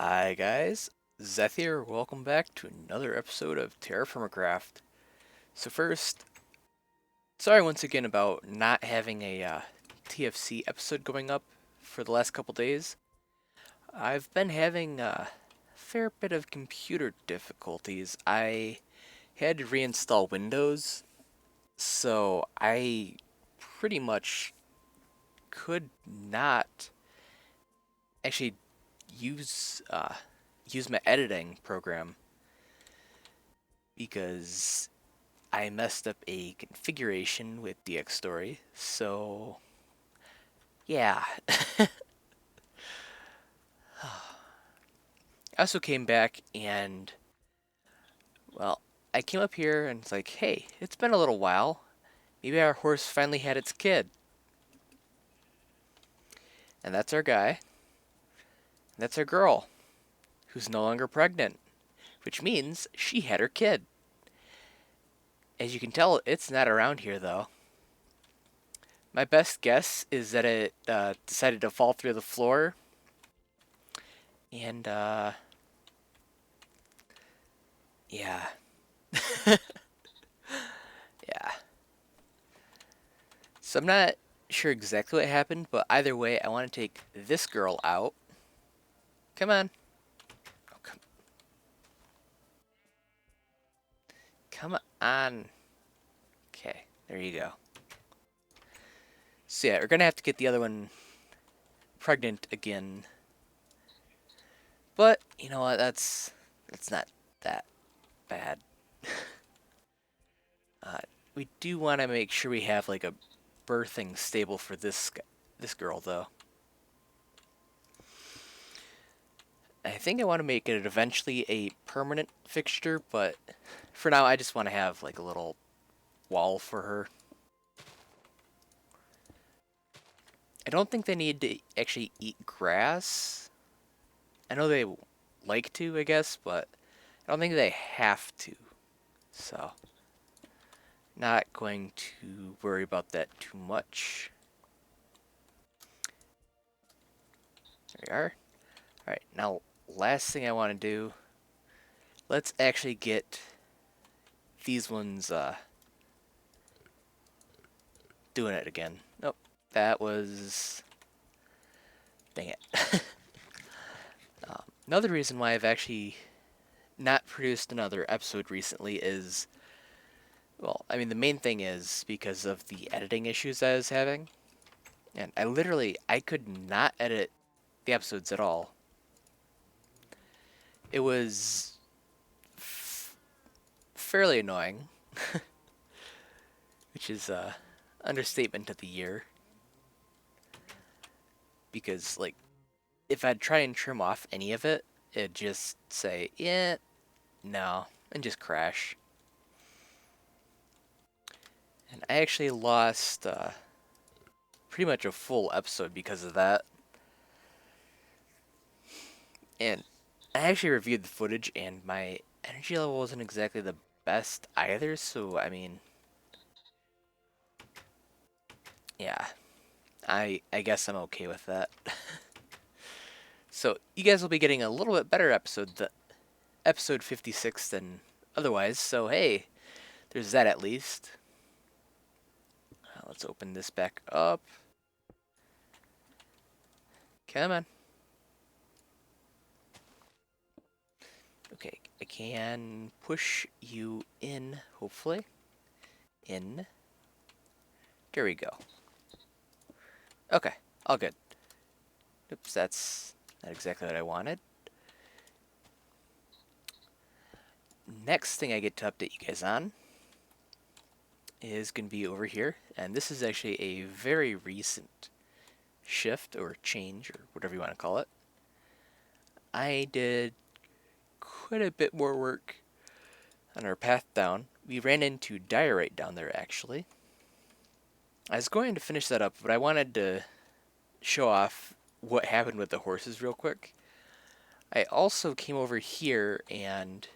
Hi guys, Zeth here. Welcome back to another episode of TerraFirmaCraft. So first, sorry once again about not having a TFC episode going up for the last couple days. I've been having a fair bit of computer difficulties. I had to reinstall Windows, so I pretty much could not actually use use my editing program because I messed up a configuration with DxStory, so yeah. I also came back and, well, I came up here and it's like, hey, it's been a little while. Maybe our horse finally had its kid. And that's our guy. And that's our girl, who's no longer pregnant, which means she had her kid. As you can tell, it's not around here though. My best guess is that it decided to fall through the floor and, yeah. Yeah. So I'm not sure exactly what happened, but either way, I want to take this girl out. Come on. Oh, come on. Okay, there you go. So yeah, we're going to have to get the other one pregnant again. But, you know what, that's not that bad. uh, we do want to make sure we have like a birthing stable for this girl though. I think I want to make it eventually a permanent fixture, but for now I just want to have like a little wall for her. I don't think they need to actually eat grass. I know they like to, I guess, but I don't think they have to. So, not going to worry about that too much. There we are. Alright, now last thing I want to do, let's actually get these ones doing it again. Nope, that was... dang it. Another reason why I've actually not produced another episode recently is, well, I mean, the main thing is because of the editing issues I was having. And I could not edit the episodes at all. It was fairly annoying, which is understatement of the year. Because, like, if I'd try and trim off any of it, it'd just say, yeah, no, and just crash. And I actually lost pretty much a full episode because of that. And I actually reviewed the footage, and my energy level wasn't exactly the best either, so I mean, yeah, I guess I'm okay with that. So you guys will be getting a little bit better episode 56 than otherwise, so hey, there's that at least. Let's open this back up. Come on. Okay, I can push you in, hopefully. In. There we go. Okay, all good. Oops, that's not exactly what I wanted. Next thing I get to update you guys on is going to be over here, and this is actually a very recent shift or change or whatever you want to call it. I did quite a bit more work on our path down. We ran into diorite down there actually. I was going to finish that up, but I wanted to show off what happened with the horses real quick. I also came over here and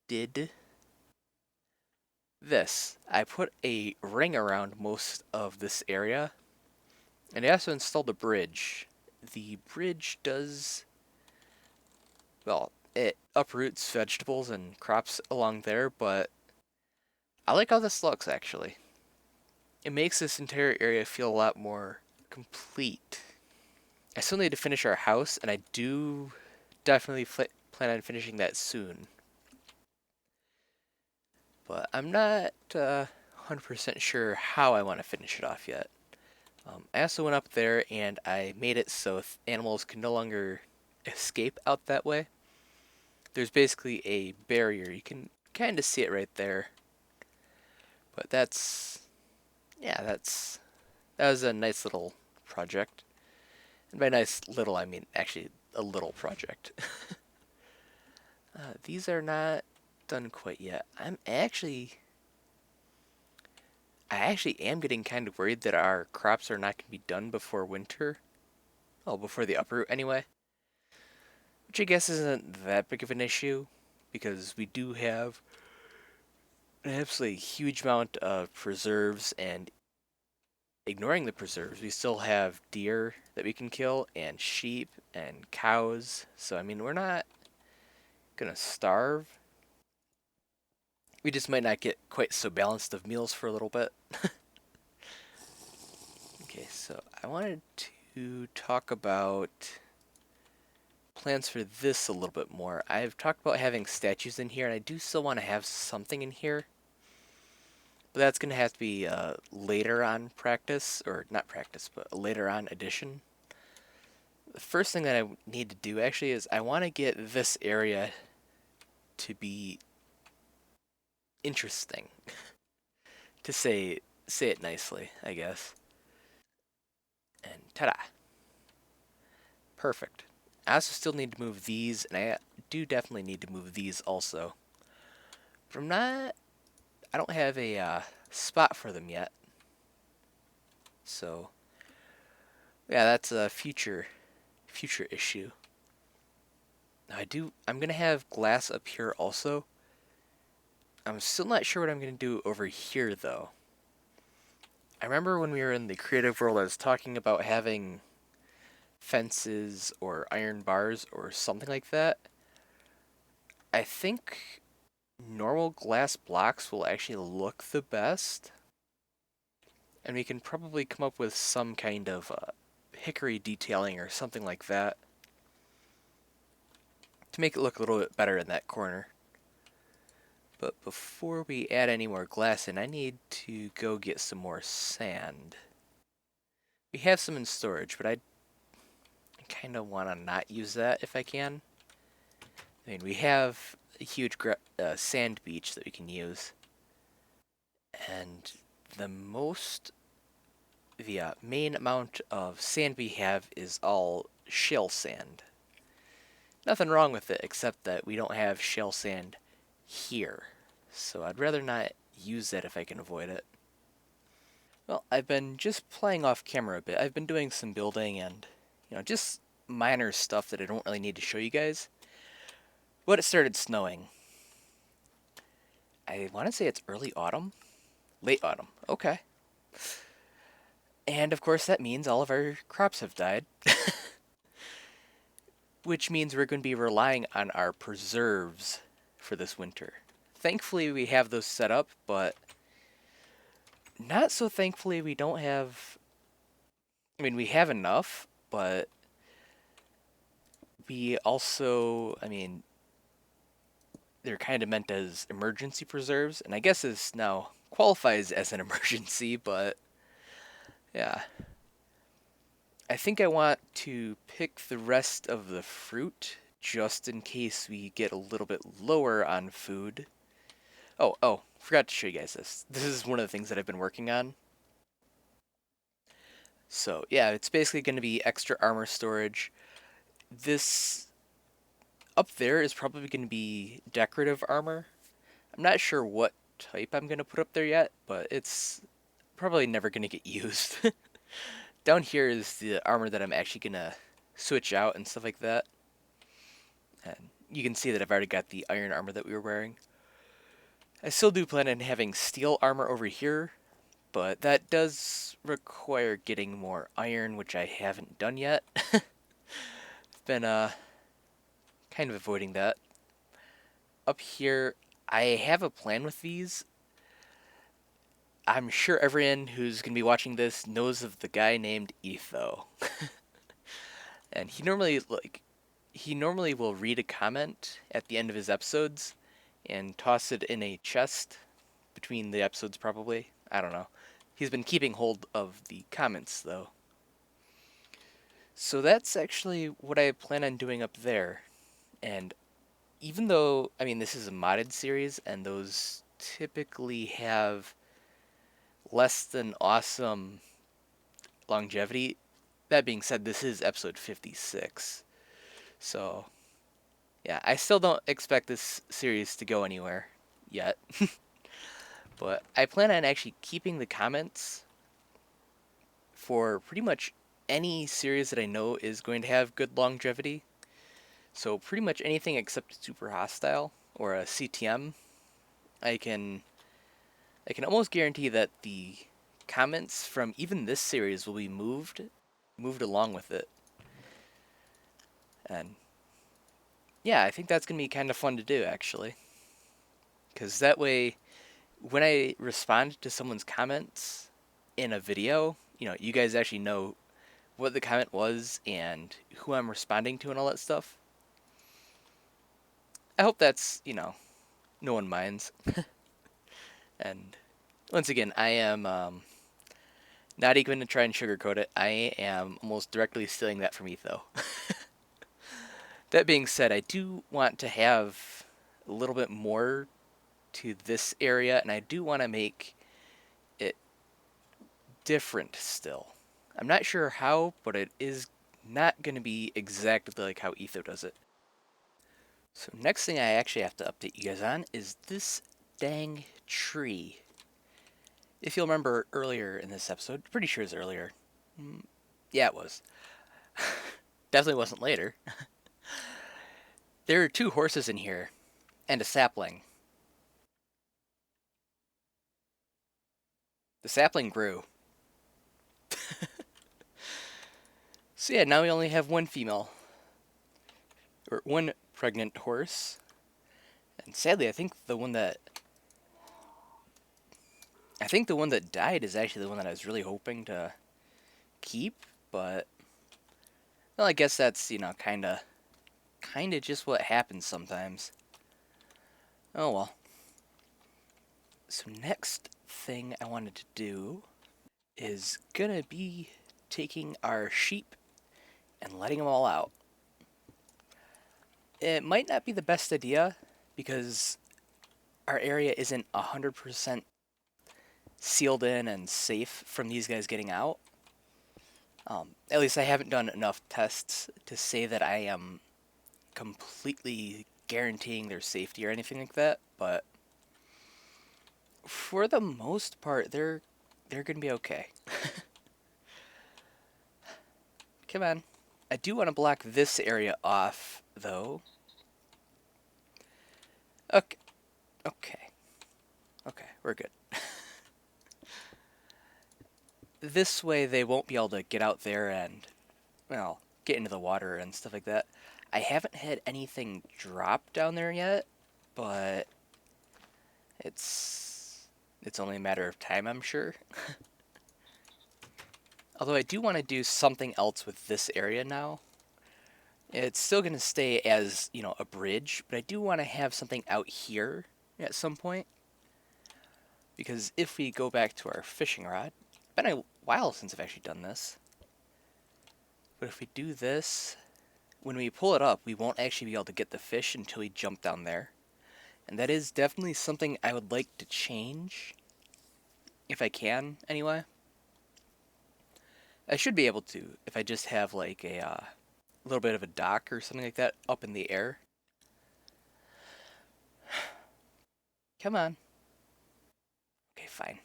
did this. I put a ring around most of this area, and I also installed a bridge. The bridge does well, it uproots vegetables and crops along there, but I like how this looks actually. It makes this entire area feel a lot more complete. I still need to finish our house, and I do definitely plan on finishing that soon. But I'm not 100% sure how I want to finish it off yet. I also went up there and I made it so animals can no longer escape out that way. There's basically a barrier. You can kind of see it right there. But yeah, that was a nice little project. And by nice little, I mean actually a little project. These are not done quite yet. I actually am getting kind of worried that our crops are not going to be done before winter. Well, before the uproot anyway. Which I guess isn't that big of an issue, because we do have an absolutely huge amount of preserves, and ignoring the preserves, we still have deer that we can kill, and sheep, and cows. So, I mean, we're not gonna starve. We just might not get quite so balanced of meals for a little bit. Okay, so I wanted to talk about plans for this a little bit more. I've talked about having statues in here, and I do still want to have something in here. But that's going to have to be later on practice, or not practice, but a later on addition. The first thing that I need to do actually is I want to get this area to be interesting, to say it nicely, I guess. And ta-da! Perfect. I also still need to move these, and I do definitely need to move these also. But I don't have a spot for them yet. So, yeah, that's a future issue. I'm gonna have glass up here also. I'm still not sure what I'm gonna do over here though. I remember when we were in the creative world, I was talking about having fences or iron bars or something like that. I think normal glass blocks will actually look the best, and we can probably come up with some kind of hickory detailing or something like that to make it look a little bit better in that corner. But before we add any more glass in, I need to go get some more sand. We have some in storage, but I kind of want to not use that if I can. I mean, we have a huge sand beach that we can use. And the main amount of sand we have is all shale sand. Nothing wrong with it, except that we don't have shale sand here. So I'd rather not use that if I can avoid it. Well, I've been just playing off camera a bit. I've been doing some building and, just minor stuff that I don't really need to show you guys. But it started snowing. I want to say it's early autumn? Late autumn. Okay. And of course that means all of our crops have died. Which means we're going to be relying on our preserves for this winter. Thankfully we have those set up, but not so thankfully we don't have... I mean, we have enough, but we also, they're kind of meant as emergency preserves, and I guess this now qualifies as an emergency, but yeah. I think I want to pick the rest of the fruit just in case we get a little bit lower on food. Oh, forgot to show you guys this. This is one of the things that I've been working on. So yeah, it's basically going to be extra armor storage. This up there is probably going to be decorative armor. I'm not sure what type I'm going to put up there yet, but it's probably never going to get used. Down here is the armor that I'm actually going to switch out and stuff like that. And you can see that I've already got the iron armor that we were wearing. I still do plan on having steel armor over here, but that does require getting more iron, which I haven't done yet. It's been kind kind of avoiding that. Up here, I have a plan with these. I'm sure everyone who's going to be watching this knows of the guy named Etho. And he normally will read a comment at the end of his episodes and toss it in a chest between the episodes probably. I don't know. He's been keeping hold of the comments though. So that's actually what I plan on doing up there. And even though, I mean, this is a modded series and those typically have less than awesome longevity, that being said, this is episode 56. So, yeah, I still don't expect this series to go anywhere yet. But I plan on actually keeping the comments for pretty much any series that I know is going to have good longevity. So pretty much anything except Super Hostile or a CTM, I can almost guarantee that the comments from even this series will be moved along with it. And yeah, I think that's going to be kind of fun to do actually. Cuz that way when I respond to someone's comments in a video, you guys actually know what the comment was and who I'm responding to and all that stuff. I hope that's, no one minds. And once again, I am not even going to try and sugarcoat it. I am almost directly stealing that from Etho. That being said, I do want to have a little bit more to this area, and I do want to make it different still. I'm not sure how, but it is not going to be exactly like how Etho does it. So next thing I actually have to update you guys on is this dang tree. If you'll remember earlier in this episode, pretty sure it's earlier. Yeah, it was. Definitely wasn't later. There are 2 horses in here and a sapling. The sapling grew. So yeah, now we only have 1 female. Or 1 pregnant horse. And sadly, I think the one that died is actually the one that I was really hoping to keep, but well, I guess that's, kind of just what happens sometimes. Oh well. So next thing I wanted to do is gonna be taking our sheep and letting them all out. It might not be the best idea because our area isn't 100% sealed in and safe from these guys getting out. At least I haven't done enough tests to say that I am completely guaranteeing their safety or anything like that, but for the most part, they're gonna be okay. Come on. I do want to block this area off, though. Okay. Okay, we're good. This way they won't be able to get out there and, well, get into the water and stuff like that. I haven't had anything drop down there yet, but it's only a matter of time, I'm sure. Although I do want to do something else with this area now. It's still going to stay as, a bridge, but I do want to have something out here at some point. Because if we go back to our fishing rod, it's been a while since I've actually done this. But if we do this, when we pull it up, we won't actually be able to get the fish until we jump down there. And that is definitely something I would like to change. If I can, anyway. I should be able to if I just have like a little bit of a dock or something like that up in the air. Come on. Okay, fine.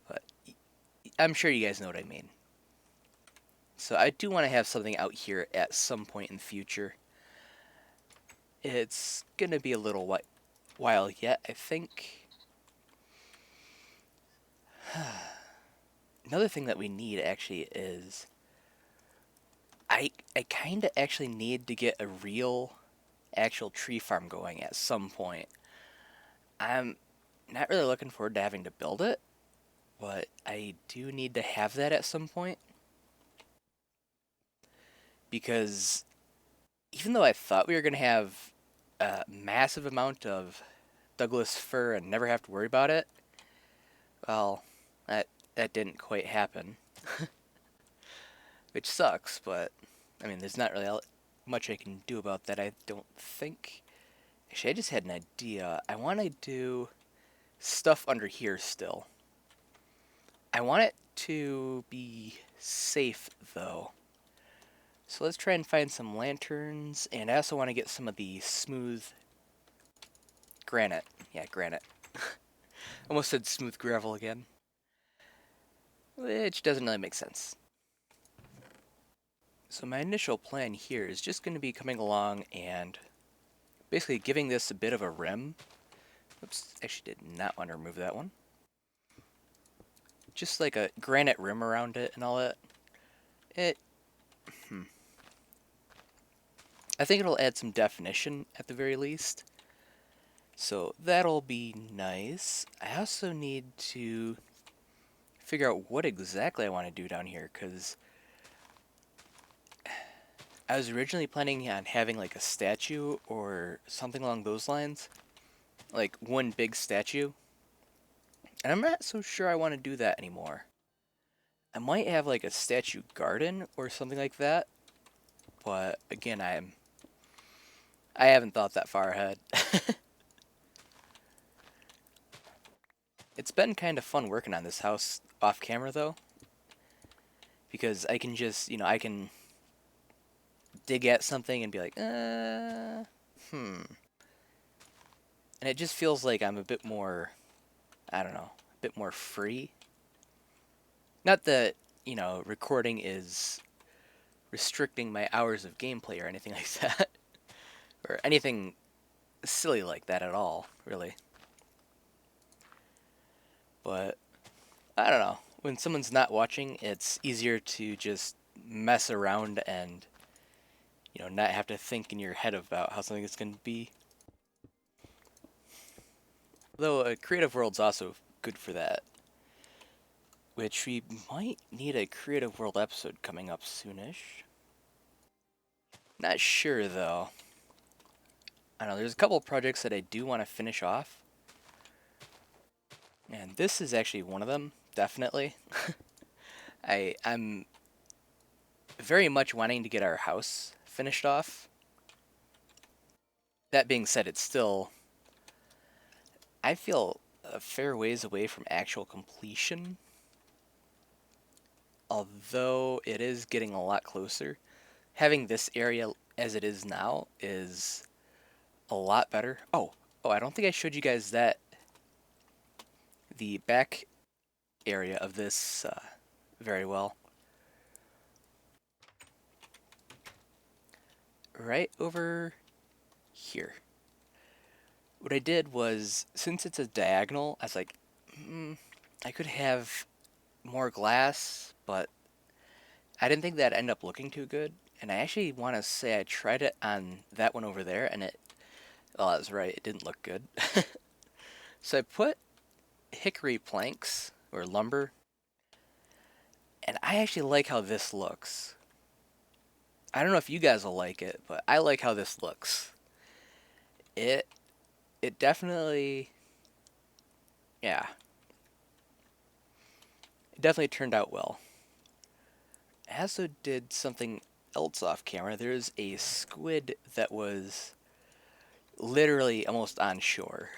But I'm sure you guys know what I mean. So I do want to have something out here at some point in the future. It's going to be a little while yet, I think. Another thing that we need actually is I kind of actually need to get a real actual tree farm going at some point. I'm not really looking forward to having to build it, but I do need to have that at some point because even though I thought we were going to have a massive amount of Douglas fir and never have to worry about it, well, that didn't quite happen, which sucks, but I mean, there's not really much I can do about that, I don't think. Actually, I just had an idea. I want to do stuff under here still. I want it to be safe, though. So let's try and find some lanterns, and I also want to get some of the smooth granite. Yeah, granite. Almost said smooth gravel again, which doesn't really make sense. So my initial plan here is just going to be coming along and basically giving this a bit of a rim. Oops, actually did not want to remove that one. Just like a granite rim around it and all that. I think it'll add some definition at the very least. So that'll be nice. I also need to figure out what exactly I want to do down here, because I was originally planning on having like a statue or something along those lines. Like one big statue. And I'm not so sure I want to do that anymore. I might have like a statue garden or something like that. But again, I haven't thought that far ahead. It's been kind of fun working on this house off camera though, because I can just, I can dig at something and be like, And it just feels like I'm a bit more, I don't know, a bit more free. Not that, recording is restricting my hours of gameplay or anything like that, or anything silly like that at all, really. But I don't know. When someone's not watching, it's easier to just mess around and, not have to think in your head about how something is going to be. Though a creative world's also good for that. Which we might need a creative world episode coming up soonish. Not sure though. I don't know, there's a couple of projects that I do want to finish off. And this is actually one of them, definitely. I'm very much wanting to get our house finished off. That being said, it's still, I feel, a fair ways away from actual completion. Although it is getting a lot closer. Having this area as it is now is a lot better. Oh, I don't think I showed you guys that. The back area of this very well. Right over here. What I did was, since it's a diagonal, I was like, I could have more glass, but I didn't think that'd end up looking too good. And I actually want to say I tried it on that one over there, and well, I was right, it didn't look good. So I put hickory planks, or lumber, and I actually like how this looks. I don't know if you guys will like it, but I like how this looks. It definitely, yeah, it definitely turned out well. I also did something else off camera. There's a squid that was literally almost on shore.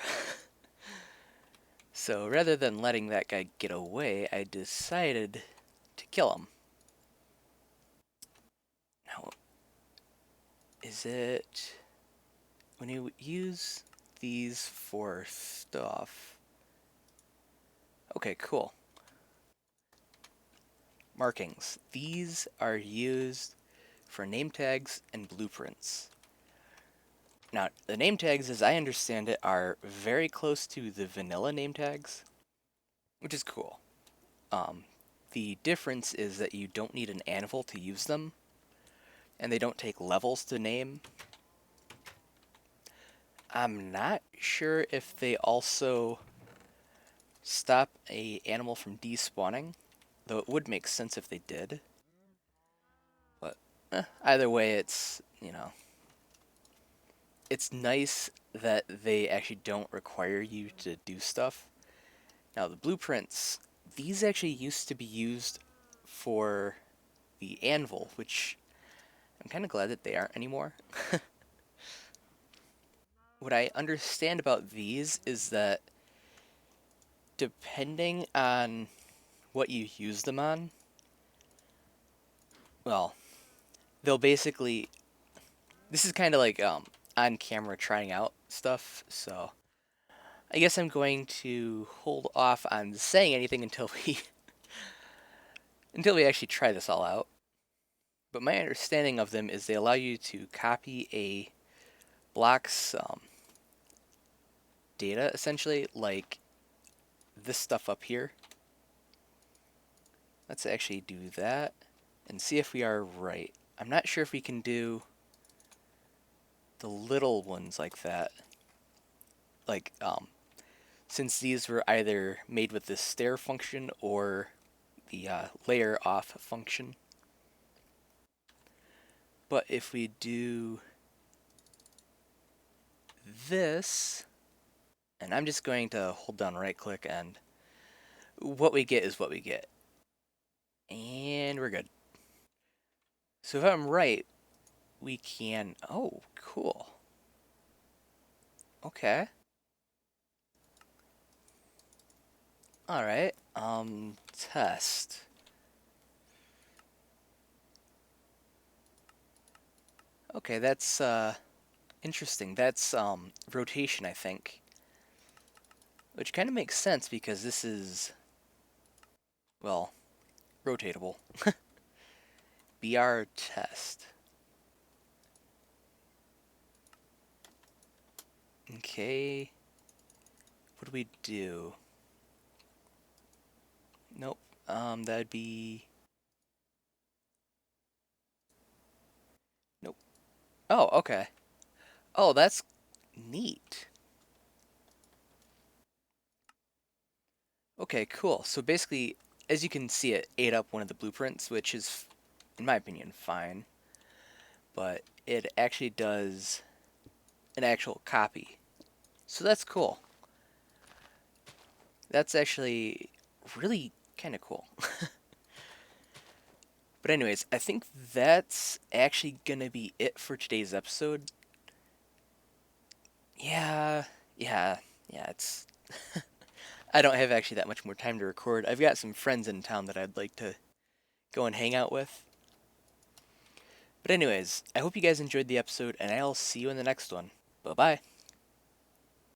So rather than letting that guy get away, I decided to kill him. Now, is it when you use these for stuff? Okay, cool. Markings. These are used for name tags and blueprints. Now, the name tags, as I understand it, are very close to the vanilla name tags, which is cool. The difference is that you don't need an anvil to use them. and they don't take levels to name. I'm not sure if they also stop a animal from despawning, though it would make sense if they did. But either way, it's, you know, it's nice that they actually don't require you to do stuff. Now the blueprints, these actually used to be used for the anvil, which I'm kind of glad that they aren't anymore. What I understand about these is that depending on what you use them on, well, they'll basically, this is kind of like on camera trying out stuff, so I guess I'm going to hold off on saying anything until we until we actually try this all out. But my understanding of them is they allow you to copy a block's data, essentially, like this stuff up here. Let's actually do that and see if we are right. I'm not sure if we can do the little ones like that. Like, since these were either made with the stair function or the layer off function. But if we do this, and I'm just going to hold down right click, and what we get is what we get. And we're good. So if I'm right, we can, oh, cool. Okay. Alright, test. Okay, that's, interesting. That's, rotation, I think. Which kind of makes sense because this is, well, rotatable. BR test. Okay. What do we do? Nope. That'd be... Nope. Oh, okay. Oh, that's neat. Okay, cool. So basically, as you can see, it ate up one of the blueprints, which is, in my opinion, fine. But it actually does an actual copy. So that's cool. That's actually really kind of cool. But anyways, I think that's actually gonna be it for today's episode. Yeah, it's... I don't have actually that much more time to record. I've got some friends in town that I'd like to go and hang out with. But anyways, I hope you guys enjoyed the episode, and I'll see you in the next one. Bye-bye.